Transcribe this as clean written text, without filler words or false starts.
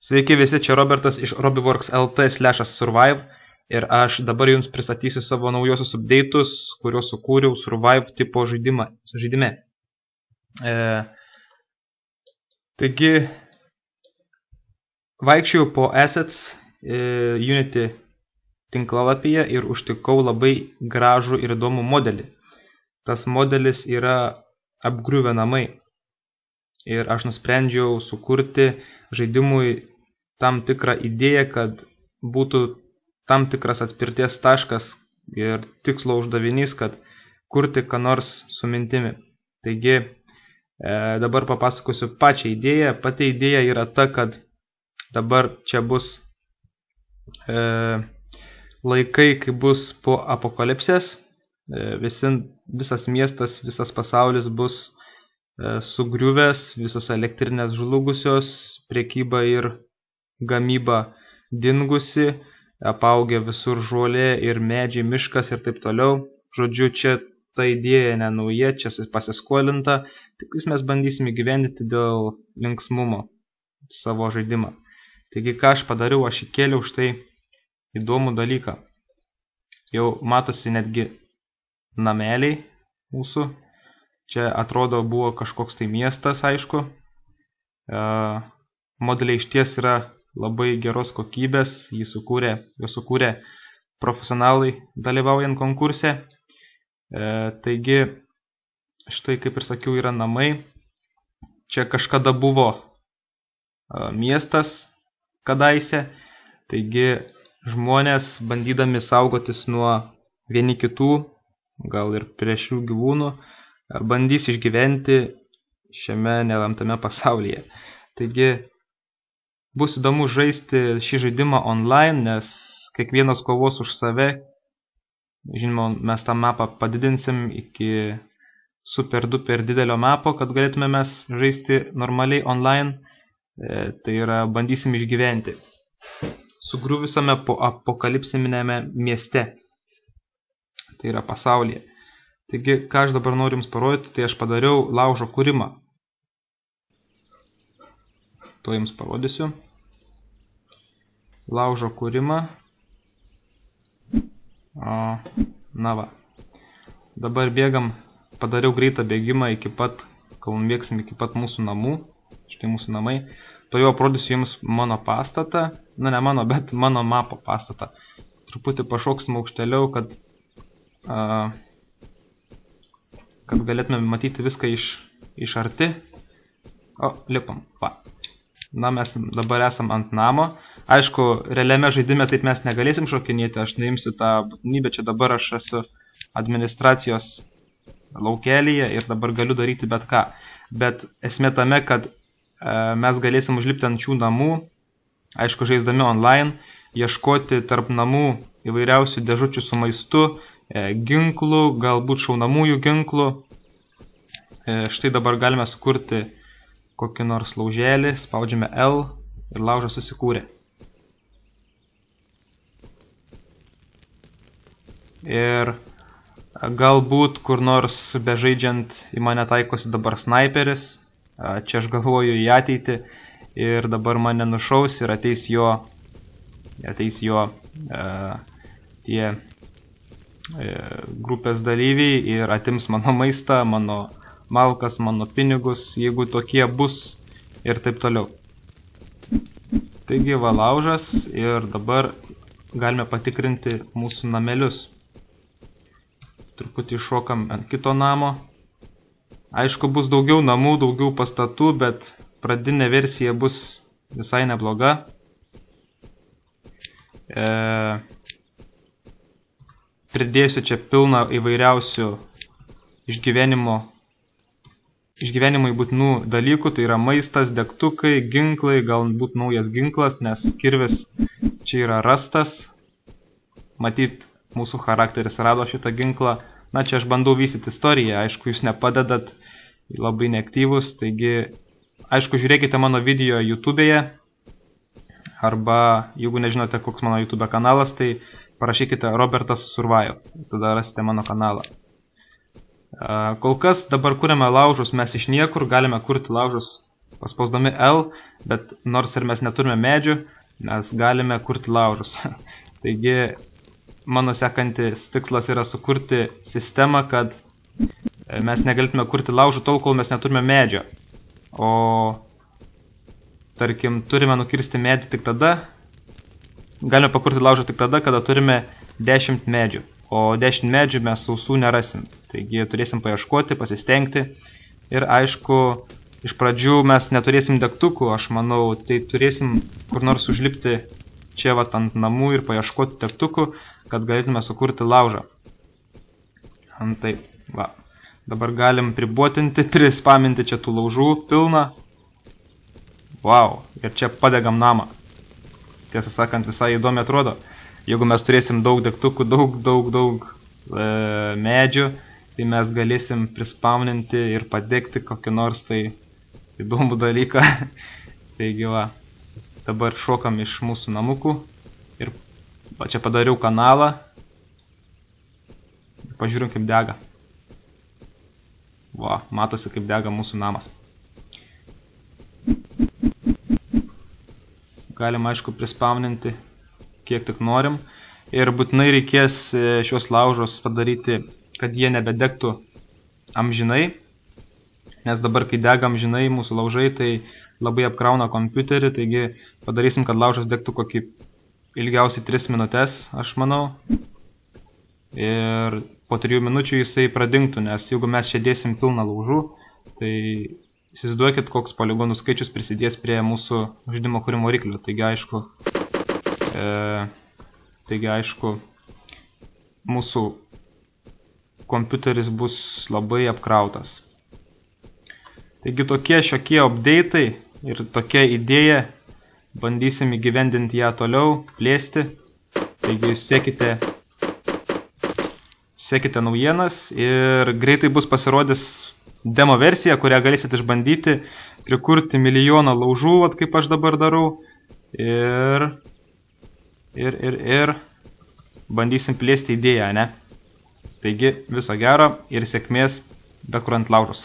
Sveiki visi, čia Robertas iš robiworks.lt/survive ir aš dabar jums pristatysiu savo naujosius update'us, kuriuos sukūriau Survive tipo žaidime. Taigi, vaikščiau po assets Unity tinklalapyje ir užtikau labai gražų ir įdomų modelį. Tas modelis yra apgriuvę namai. Ir aš nusprendžiau sukurti žaidimui tam tikrą idėją, kad būtų tam tikras atspirties taškas ir tikslo uždavinys, kad kurti ką nors su mintimi. Taigi, dabar papasakosiu pačią idėją. Pati idėja yra ta, kad dabar čia bus laikai, kai bus po apokalipsės. Visas miestas, visas pasaulis bus sugriuvęs, visos elektrinės žlugusios, prekyba ir gamyba dingusi, apaugę visur žolė ir medžiai, miškas ir taip toliau. Žodžiu, čia ta idėja nenauja, čia pasiskolinta, tik mes bandysime įgyvendinti dėl linksmumo savo žaidimą. Taigi, ką aš padariau, aš įkėliau štai įdomų dalyką. Jau matosi netgi nameliai mūsų. Čia atrodo buvo kažkoks tai miestas, aišku. Modeliai išties yra labai geros kokybės, juos sukūrė profesionalai dalyvaujant konkurse. Taigi, štai kaip ir sakiau, yra namai. Čia kažkada buvo miestas kadaise. Taigi, žmonės bandydami saugotis nuo vieni kitų, gal ir plėšrių gyvūnų, bandys išgyventi šiame nelamtame pasaulyje. Taigi, bus įdomu žaisti šį žaidimą online, nes kiekvienas kovos už save. Žinoma, mes tą mapą padidinsim iki super duper didelio mapo, kad galėtume mes žaisti normaliai online. Tai yra, bandysim išgyventi sugriuvusiame po apokalipsinėme mieste. Tai yra pasaulyje. Taigi, ką aš dabar noriu jums parodyti, tai aš padariau laužo kūrimą. To jums parodysiu. Laužo kūrimą. Na va. Dabar bėgam, padariau greitą bėgimą kol bėgsim iki pat mūsų namų. Štai mūsų namai. To jau parodysiu jums mano pastatą. Na, ne mano, bet mano mapo pastatą. Truputį pašoksim aukštėliau, kad galėtume matyti viską iš arti. Lipam. Va. Na, mes dabar esam ant namo. Aišku, realiame žaidime taip mes negalėsim šokinėti. Aš neimsiu tą būtinybę. Čia dabar aš esu administracijos laukelyje ir dabar galiu daryti bet ką. Bet esmė tame, kad mes galėsim užlipti ant šių namų, aišku, žaisdami online, ieškoti tarp namų įvairiausių dėžučių su maistu, ginklų, galbūt šaunamųjų ginklų. Štai dabar galime sukurti kokį nors lauželį, spaudžiame L ir laužas susikūrė. Ir galbūt kur nors bežaidžiant į mane taikosi dabar sniperis. Čia aš galvoju į ateitį ir dabar mane nušaus ir ateis jo tie grupės dalyviai ir atims mano maistą, mano malkas, mano pinigus, jeigu tokie bus ir taip toliau. Taigi va laužas ir dabar galime patikrinti mūsų namelius. Truputį šokam ant kito namo. Aišku, bus daugiau namų, daugiau pastatų, bet pradinė versija bus visai nebloga. Pridėsiu čia pilną įvairiausių išgyvenimui būtinų dalykų, tai yra maistas, degtukai, ginklai, galbūt naujas ginklas, nes kirvis čia yra rastas. Matyt, mūsų charakteris rado šitą ginklą. Na, čia aš bandau vystyti istoriją, aišku, jūs nepadedat, labai neaktyvus, taigi, aišku, žiūrėkite mano video YouTube'e, arba, jeigu nežinote, koks mano YouTube kanalas, tai parašykite Robertas Survive, tada rasite mano kanalą. Kol kas dabar kuriame laužus, mes iš niekur galime kurti laužus paspausdami L, bet nors ir mes neturime medžių, mes galime kurti laužus. Taigi, mano sekantis tikslas yra sukurti sistemą, kad mes negalėtume kurti laužų tol, kol mes neturime medžio. O, tarkim, turime nukirsti medį tik tada, galime pakurti laužą tik tada, kada turime 10 medžių. O 10 medžių mes sausų nerasim. Taigi turėsim paieškoti, pasistengti. Ir aišku, iš pradžių mes neturėsim degtukų, aš manau, tai turėsim kur nors užlipti čia vat ant namų ir paieškoti degtukų, kad galėtume sukurti laužą. Antai, va. Dabar galim pribuotinti, prispaminti čia tų laužų pilną. Wow, ir čia padegam namą. Tiesą sakant, visai įdomi atrodo. Jeigu mes turėsim daug degtukų, daug medžių, tai mes galėsim prispauninti ir padegti kokį nors tai įdomų dalyką. Taigi va, dabar šokam iš mūsų namukų ir va, čia padariau kanalą. Pažiūrim, kaip dega. Va, matosi, kaip dega mūsų namas. Galim, aišku, prispauninti kiek tik norim. Ir būtinai reikės šios laužos padaryti, kad jie nebedegtų amžinai. Nes dabar, kai dega amžinai mūsų laužai, tai labai apkrauna kompiuterį. Taigi padarysim, kad laužas degtų kokį ilgiausiai 3 minutės, aš manau. Ir po 3 minučių jisai pradingtų, nes jeigu mes čia dėsim pilną laužų, tai įsivaizduokit, koks poligonų skaičius prisidės prie mūsų žaidimo kūrimo variklio. Taigi aišku, mūsų kompiuteris bus labai apkrautas. Taigi tokie šiokie update'ai ir tokia idėja, bandysim įgyvendinti ją toliau, plėsti. Taigi sekite naujienas ir greitai bus pasirodys demo versija, kurią galėsite išbandyti, prikurti milijoną laužų, vat kaip aš dabar darau. Ir bandysim plėsti idėją, ne? Taigi, viso gero ir sėkmės bekuriant laužus.